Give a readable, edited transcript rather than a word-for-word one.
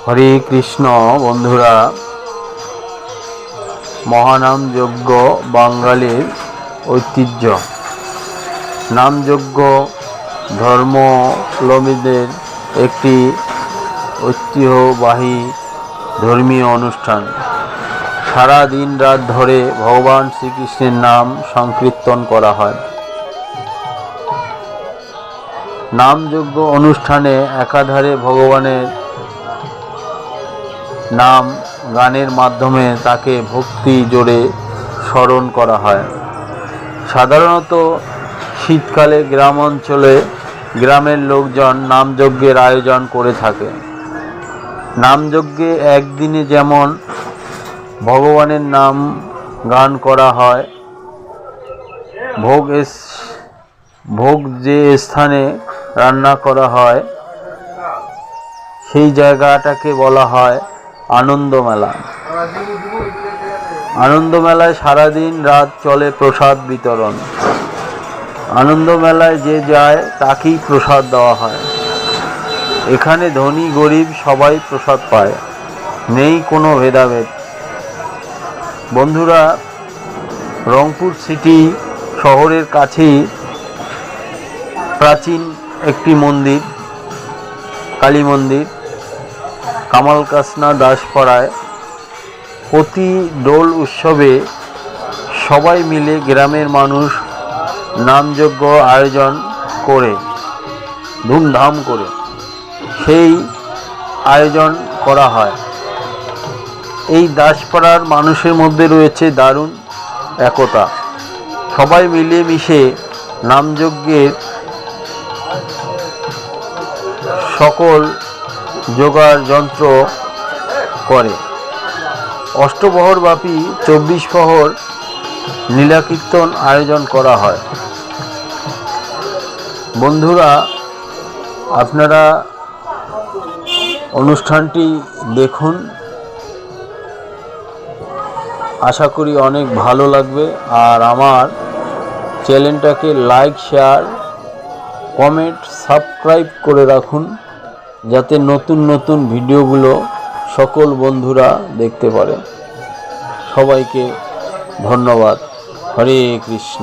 হরে কৃষ্ণ। বন্ধুরা, মহানাম যজ্ঞ বাঙালির ঐতিহ্য। নামযজ্ঞ ধর্মাবলম্বীদের একটি ঐতিহ্যবাহী ধর্মীয় অনুষ্ঠান। সারা দিন রাত ধরে ভগবান শ্রীকৃষ্ণের নাম সংকীর্তন করা হয়। নামযজ্ঞ অনুষ্ঠানে একাধারে ভগবানের নাম গানের মাধ্যমে তাকে ভক্তি জোরে স্মরণ করা হয়। সাধারণত শীতকালে গ্রাম অঞ্চলে গ্রামের লোকজন নামযজ্ঞের আয়োজন করে থাকে। নামযজ্ঞে একদিনে যেমন ভগবানের নাম গান করা হয়, ভোগ যে স্থানে রান্না করা হয় সেই জায়গাটাকে বলা হয় আনন্দমেলা। আনন্দমেলায় সারাদিন রাত চলে প্রসাদ বিতরণ। আনন্দমেলায় যে যায় তাকেই প্রসাদ দেওয়া হয়। এখানে ধনী গরিব সবাই প্রসাদ পায়, নেই কোনো ভেদাভেদ। বন্ধুরা, রংপুর সিটি শহরের কাছেই প্রাচীন একটি মন্দির, কালী মন্দির, কামালকাসনা দাসপাড়ায় প্রতি দোল উৎসবে সবাই মিলে গ্রামের মানুষ নামযজ্ঞ আয়োজন করে ধুমধাম করে সেই আয়োজন করা হয়। এই দাসপাড়ার মানুষের মধ্যে রয়েছে দারুণ একতা। সবাই মিলেমিশে নামযজ্ঞের সকল জোগাড় যন্ত্র করে। অষ্টপ্রহরব্যাপী 24 প্রহর লীলাকীর্তন আয়োজন করা হয়। বন্ধুরা, আপনারা অনুষ্ঠানটি দেখুন, আশা করি অনেক ভালো লাগবে। আর আমার চ্যানেলটাকে লাইক, শেয়ার, কমেন্ট, সাবস্ক্রাইব করে রাখুন, যাতে নতুন নতুন ভিডিওগুলো সকল বন্ধুরা দেখতে পারে। সবাইকে ধন্যবাদ। হরে কৃষ্ণ।